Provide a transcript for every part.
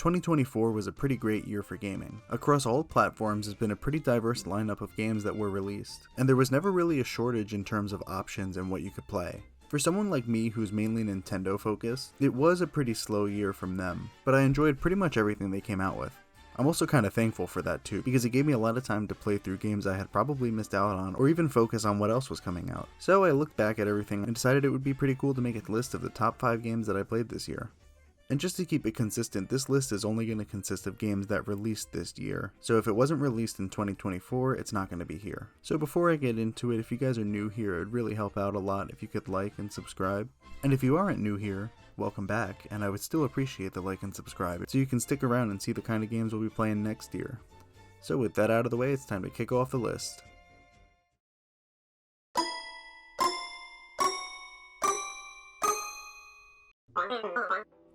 2024 was a pretty great year for gaming. Across all platforms has been a pretty diverse lineup of games that were released, and there was never really a shortage in terms of options and what you could play. For someone like me who's mainly Nintendo focused, it was a pretty slow year from them, but I enjoyed pretty much everything they came out with. I'm also kind of thankful for that too, because it gave me a lot of time to play through games I had probably missed out on, or even focus on what else was coming out. So I looked back at everything and decided it would be pretty cool to make a list of the top 5 games that I played this year. And just to keep it consistent, this list is only going to consist of games that released this year. So if it wasn't released in 2024, it's not going to be here. So before I get into it, if you guys are new here, it'd really help out a lot if you could like and subscribe. And if you aren't new here, welcome back, and I would still appreciate the like and subscribe, so you can stick around and see the kind of games we'll be playing next year. So with that out of the way, it's time to kick off the list.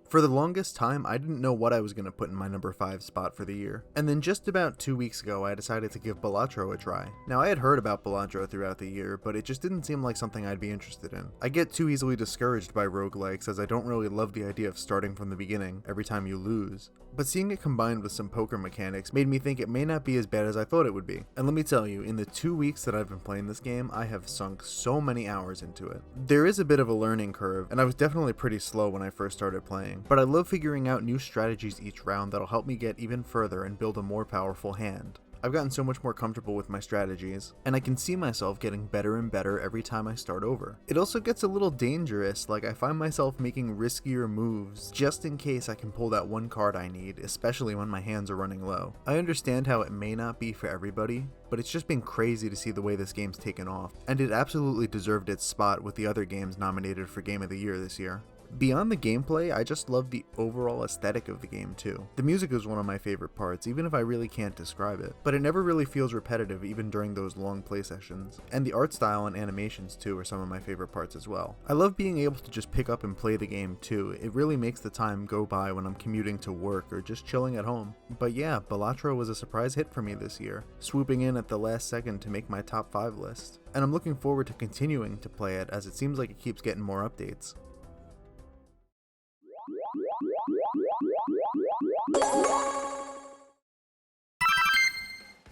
For the longest time, I didn't know what I was going to put in my number 5 spot for the year. And then just about 2 weeks ago, I decided to give Balatro a try. Now, I had heard about Balatro throughout the year, but it just didn't seem like something I'd be interested in. I get too easily discouraged by roguelikes, as I don't really love the idea of starting from the beginning every time you lose. But seeing it combined with some poker mechanics made me think it may not be as bad as I thought it would be. And let me tell you, in the 2 weeks that I've been playing this game, I have sunk so many hours into it. There is a bit of a learning curve, and I was definitely pretty slow when I first started playing, but I love figuring out new strategies each round that'll help me get even further and build a more powerful hand. I've gotten so much more comfortable with my strategies, and I can see myself getting better and better every time I start over. It also gets a little dangerous, like I find myself making riskier moves just in case I can pull that one card I need, especially when my hands are running low. I understand how it may not be for everybody, but it's just been crazy to see the way this game's taken off, and it absolutely deserved its spot with the other games nominated for Game of the Year this year. Beyond the gameplay, I just love the overall aesthetic of the game too. The music is one of my favorite parts, even if I really can't describe it, but it never really feels repetitive even during those long play sessions. And the art style and animations too are some of my favorite parts as well. I love being able to just pick up and play the game too. It really makes the time go by when I'm commuting to work or just chilling at home. But yeah, Balatro was a surprise hit for me this year, swooping in at the last second to make my top 5 list. And I'm looking forward to continuing to play it, as it seems like it keeps getting more updates.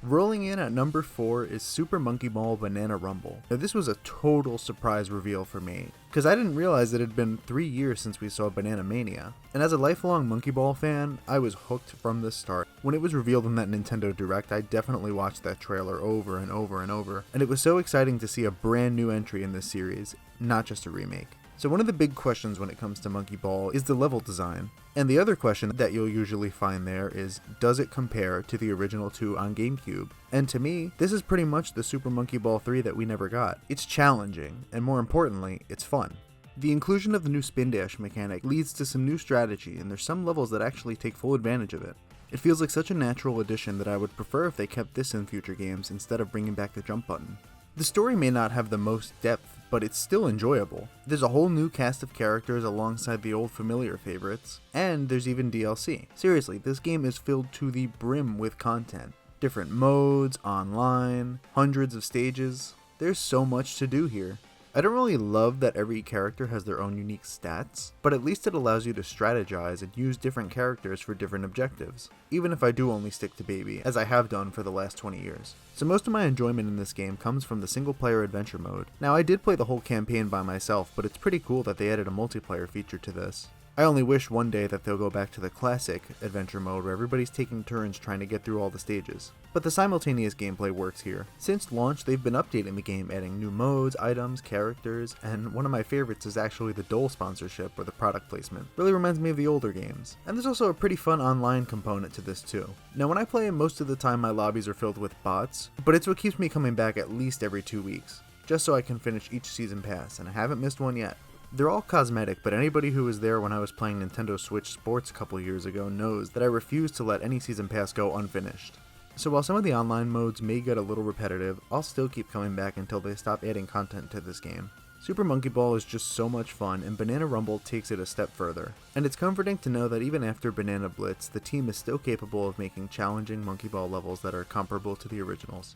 Rolling in at number 4 is Super Monkey Ball Banana Rumble. Now this was a total surprise reveal for me, because I didn't realize it had been 3 years since we saw Banana Mania. And as a lifelong Monkey Ball fan, I was hooked from the start. When it was revealed in that Nintendo Direct, I definitely watched that trailer over and over and over, and it was so exciting to see a brand new entry in this series, not just a remake. So one of the big questions when it comes to Monkey Ball is the level design. And the other question that you'll usually find there is, does it compare to the original 2 on GameCube? And to me, this is pretty much the Super Monkey Ball 3 that we never got. It's challenging, and more importantly, it's fun. The inclusion of the new spin dash mechanic leads to some new strategy, and there's some levels that actually take full advantage of it. It feels like such a natural addition that I would prefer if they kept this in future games instead of bringing back the jump button. The story may not have the most depth, but it's still enjoyable. There's a whole new cast of characters alongside the old familiar favorites, and there's even DLC. Seriously, this game is filled to the brim with content. Different modes, online, hundreds of stages. There's so much to do here. I don't really love that every character has their own unique stats, but at least it allows you to strategize and use different characters for different objectives, even if I do only stick to Baby, as I have done for the last 20 years. So most of my enjoyment in this game comes from the single player adventure mode. Now I did play the whole campaign by myself, but it's pretty cool that they added a multiplayer feature to this. I only wish one day that they'll go back to the classic adventure mode where everybody's taking turns trying to get through all the stages. But the simultaneous gameplay works here. Since launch, they've been updating the game, adding new modes, items, characters, and one of my favorites is actually the Dole sponsorship or the product placement. Really reminds me of the older games. And there's also a pretty fun online component to this too. Now when I play, most of the time my lobbies are filled with bots, but it's what keeps me coming back at least every 2 weeks, just so I can finish each season pass, and I haven't missed one yet. They're all cosmetic, but anybody who was there when I was playing Nintendo Switch Sports a couple years ago knows that I refuse to let any season pass go unfinished. So while some of the online modes may get a little repetitive, I'll still keep coming back until they stop adding content to this game. Super Monkey Ball is just so much fun, and Banana Rumble takes it a step further. And it's comforting to know that even after Banana Blitz, the team is still capable of making challenging Monkey Ball levels that are comparable to the originals.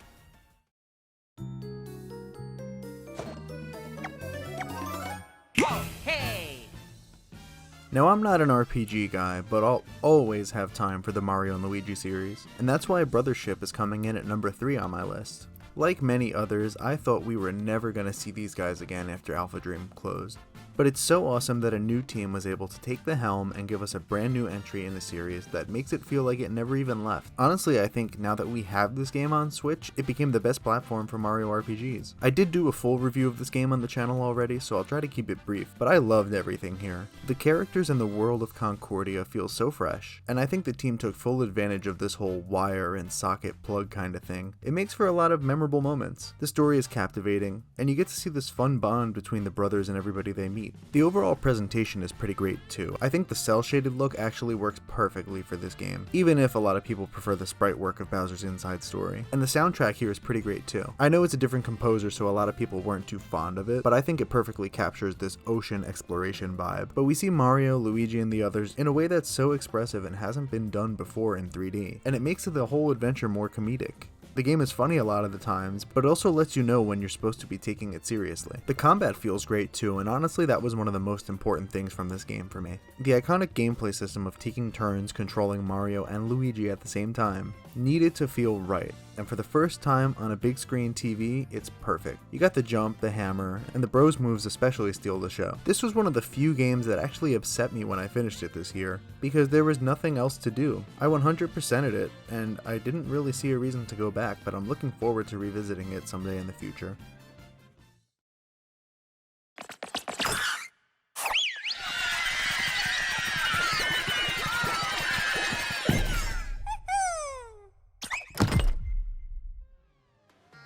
Now, I'm not an RPG guy, but I'll always have time for the Mario and Luigi series, and that's why Brothership is coming in at number 3 on my list. Like many others, I thought we were never going to see these guys again after Alpha Dream closed. But it's so awesome that a new team was able to take the helm and give us a brand new entry in the series that makes it feel like it never even left. Honestly, I think now that we have this game on Switch, it became the best platform for Mario RPGs. I did do a full review of this game on the channel already, so I'll try to keep it brief, but I loved everything here. The characters and the world of Concordia feel so fresh, and I think the team took full advantage of this whole wire and socket plug kind of thing. It makes for a lot of memorable moments. The story is captivating, and you get to see this fun bond between the brothers and everybody they meet. The overall presentation is pretty great too. I think the cel-shaded look actually works perfectly for this game, even if a lot of people prefer the sprite work of Bowser's Inside Story. And the soundtrack here is pretty great too. I know it's a different composer, so a lot of people weren't too fond of it, but I think it perfectly captures this ocean exploration vibe. But we see Mario, Luigi, and the others in a way that's so expressive and hasn't been done before in 3D, and it makes the whole adventure more comedic. The game is funny a lot of the times, but also lets you know when you're supposed to be taking it seriously. The combat feels great too, and honestly that was one of the most important things from this game for me. The iconic gameplay system of taking turns controlling Mario and Luigi at the same time needed to feel right, and for the first time on a big screen TV, it's perfect. You got the jump, the hammer, and the bros moves especially steal the show. This was one of the few games that actually upset me when I finished it this year, because there was nothing else to do. I 100%ed it, and I didn't really see a reason to go back, but I'm looking forward to revisiting it someday in the future.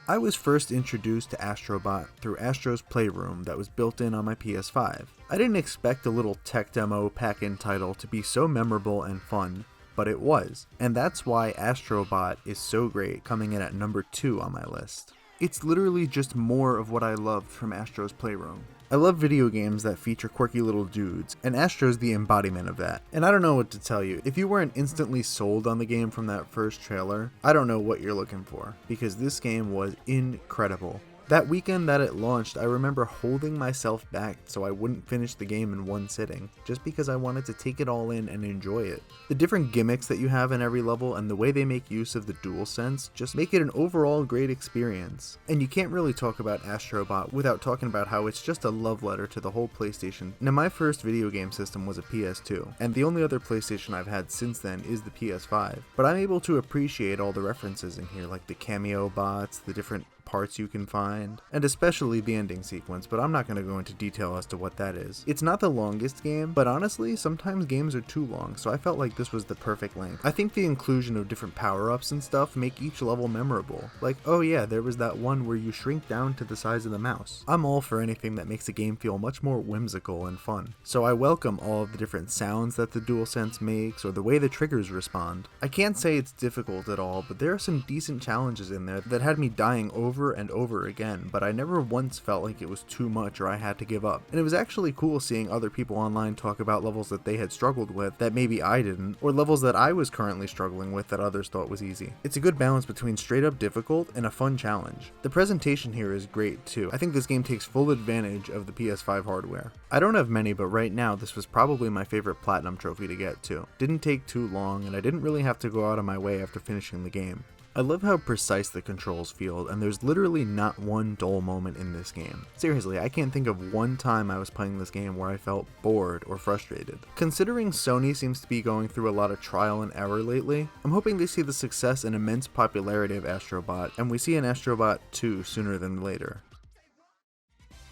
I was first introduced to Astrobot through Astro's Playroom that was built in on my PS5. I didn't expect a little tech demo pack-in title to be so memorable and fun, but it was, and that's why Astrobot is so great, coming in at number 2 on my list. It's literally just more of what I loved from Astro's Playroom. I love video games that feature quirky little dudes, and Astro's the embodiment of that. And I don't know what to tell you, if you weren't instantly sold on the game from that first trailer, I don't know what you're looking for, because this game was incredible. That weekend that it launched, I remember holding myself back so I wouldn't finish the game in one sitting, just because I wanted to take it all in and enjoy it. The different gimmicks that you have in every level and the way they make use of the DualSense just make it an overall great experience. And you can't really talk about Astrobot without talking about how it's just a love letter to the whole PlayStation. Now, my first video game system was a PS2, and the only other PlayStation I've had since then is the PS5, but I'm able to appreciate all the references in here, like the cameo bots, the different parts you can find, and especially the ending sequence, but I'm not going to go into detail as to what that is. It's not the longest game, but honestly, sometimes games are too long, so I felt like this was the perfect length. I think the inclusion of different power-ups and stuff make each level memorable. Like, oh yeah, there was that one where you shrink down to the size of the mouse. I'm all for anything that makes a game feel much more whimsical and fun, so I welcome all of the different sounds that the DualSense makes or the way the triggers respond. I can't say it's difficult at all, but there are some decent challenges in there that had me dying over and over again, but I never once felt like it was too much or I had to give up. And it was actually cool seeing other people online talk about levels that they had struggled with that maybe I didn't, or levels that I was currently struggling with that others thought was easy. It's a good balance between straight up difficult and a fun challenge. The presentation here is great too. I think this game takes full advantage of the PS5 hardware. I don't have many, but right now this was probably my favorite platinum trophy to get too. Didn't take too long, and I didn't really have to go out of my way after finishing the game. I love how precise the controls feel, and there's literally not one dull moment in this game. Seriously, I can't think of one time I was playing this game where I felt bored or frustrated. Considering Sony seems to be going through a lot of trial and error lately, I'm hoping they see the success and immense popularity of Astrobot, and we see an Astrobot 2 sooner than later.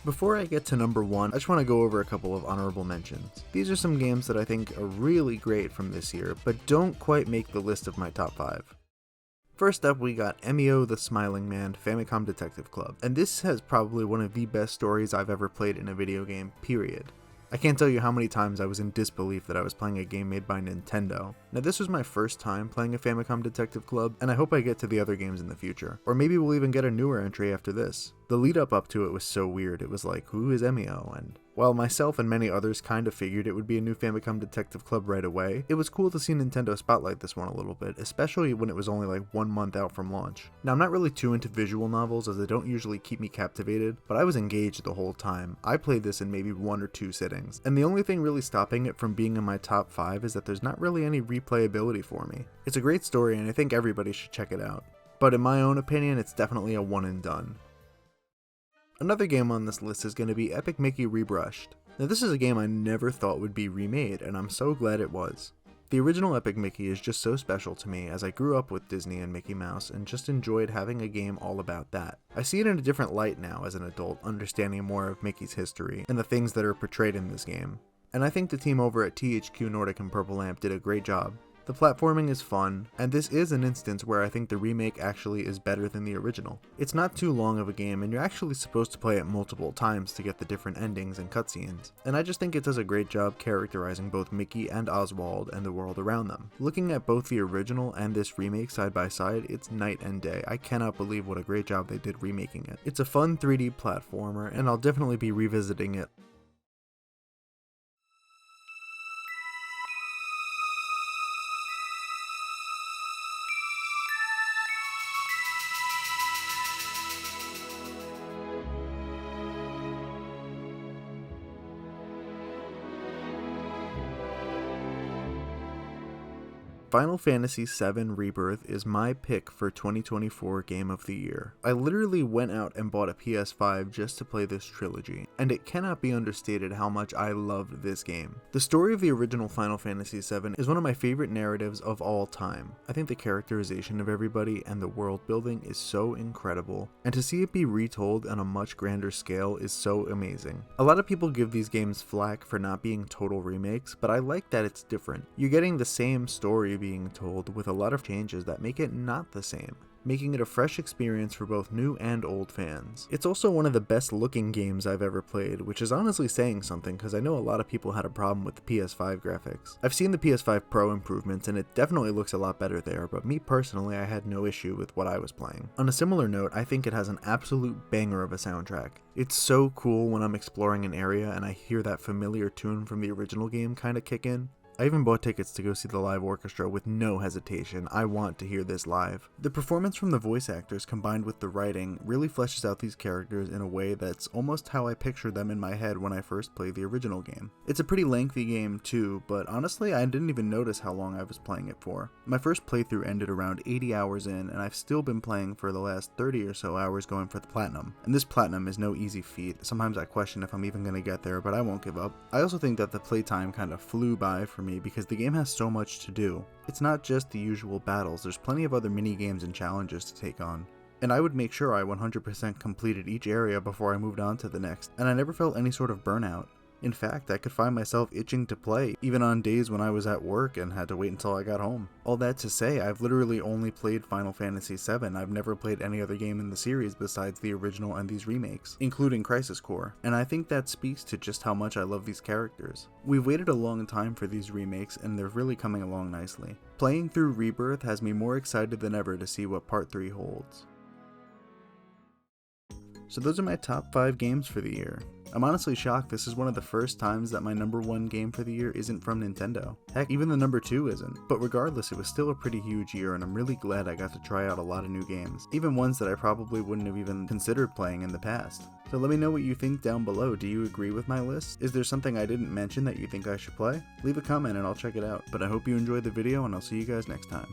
Before I get to number 1, I just want to go over a couple of honorable mentions. These are some games that I think are really great from this year, but don't quite make the list of my top 5. First up, we got Emio the Smiling Man Famicom Detective Club, and this has probably one of the best stories I've ever played in a video game, period. I can't tell you how many times I was in disbelief that I was playing a game made by Nintendo. Now, this was my first time playing a Famicom Detective Club, and I hope I get to the other games in the future. Or maybe we'll even get a newer entry after this. The lead up to it was so weird. It was like, who is Emio? And While myself and many others kinda figured it would be a new Famicom Detective Club right away, it was cool to see Nintendo spotlight this one a little bit, especially when it was only like 1 month out from launch. Now I'm not really too into visual novels as they don't usually keep me captivated, but I was engaged the whole time. I played this in maybe 1 or 2 sittings, and the only thing really stopping it from being in my top 5 is that there's not really any replayability for me. It's a great story and I think everybody should check it out, but in my own opinion it's definitely a one and done. Another game on this list is going to be Epic Mickey Rebrushed. Now this is a game I never thought would be remade, and I'm so glad it was. The original Epic Mickey is just so special to me as I grew up with Disney and Mickey Mouse and just enjoyed having a game all about that. I see it in a different light now as an adult, understanding more of Mickey's history and the things that are portrayed in this game. And I think the team over at THQ Nordic and Purple Lamp did a great job. The platforming is fun, and this is an instance where I think the remake actually is better than the original. It's not too long of a game, and you're actually supposed to play it multiple times to get the different endings and cutscenes, and I just think it does a great job characterizing both Mickey and Oswald and the world around them. Looking at both the original and this remake side by side, it's night and day. I cannot believe what a great job they did remaking it. It's a fun 3D platformer, and I'll definitely be revisiting it. Final Fantasy VII Rebirth is my pick for 2024 Game of the Year. I literally went out and bought a PS5 just to play this trilogy, and it cannot be understated how much I loved this game. The story of the original Final Fantasy VII is one of my favorite narratives of all time. I think the characterization of everybody and the world building is so incredible, and to see it be retold on a much grander scale is so amazing. A lot of people give these games flack for not being total remakes, but I like that it's different. You're getting the same story being told with a lot of changes that make it not the same, making it a fresh experience for both new and old fans. It's also one of the best looking games I've ever played, which is honestly saying something because I know a lot of people had a problem with the PS5 graphics. I've seen the PS5 Pro improvements and it definitely looks a lot better there, but me personally I had no issue with what I was playing. On a similar note, I think it has an absolute banger of a soundtrack. It's so cool when I'm exploring an area and I hear that familiar tune from the original game kinda kick in. I even bought tickets to go see the live orchestra with no hesitation. I want to hear this live. The performance from the voice actors combined with the writing really fleshes out these characters in a way that's almost how I pictured them in my head when I first played the original game. It's a pretty lengthy game too, but honestly I didn't even notice how long I was playing it for. My first playthrough ended around 80 hours in, and I've still been playing for the last 30 or so hours going for the platinum. And this platinum is no easy feat. Sometimes I question if I'm even going to get there, but I won't give up. I also think that the playtime kind of flew by for me because the game has so much to do. It's not just the usual battles, there's plenty of other mini games and challenges to take on. And I would make sure I 100% completed each area before I moved on to the next, and I never felt any sort of burnout. In fact, I could find myself itching to play, even on days when I was at work and had to wait until I got home. All that to say, I've literally only played Final Fantasy VII. I've never played any other game in the series besides the original and these remakes, including Crisis Core, and I think that speaks to just how much I love these characters. We've waited a long time for these remakes, and they're really coming along nicely. Playing through Rebirth has me more excited than ever to see what Part 3 holds. So those are my top 5 games for the year. I'm honestly shocked this is one of the first times that my number 1 game for the year isn't from Nintendo. Heck, even the number 2 isn't. But regardless, it was still a pretty huge year and I'm really glad I got to try out a lot of new games, even ones that I probably wouldn't have even considered playing in the past. So let me know what you think down below. Do you agree with my list? Is there something I didn't mention that you think I should play? Leave a comment and I'll check it out. But I hope you enjoyed the video and I'll see you guys next time.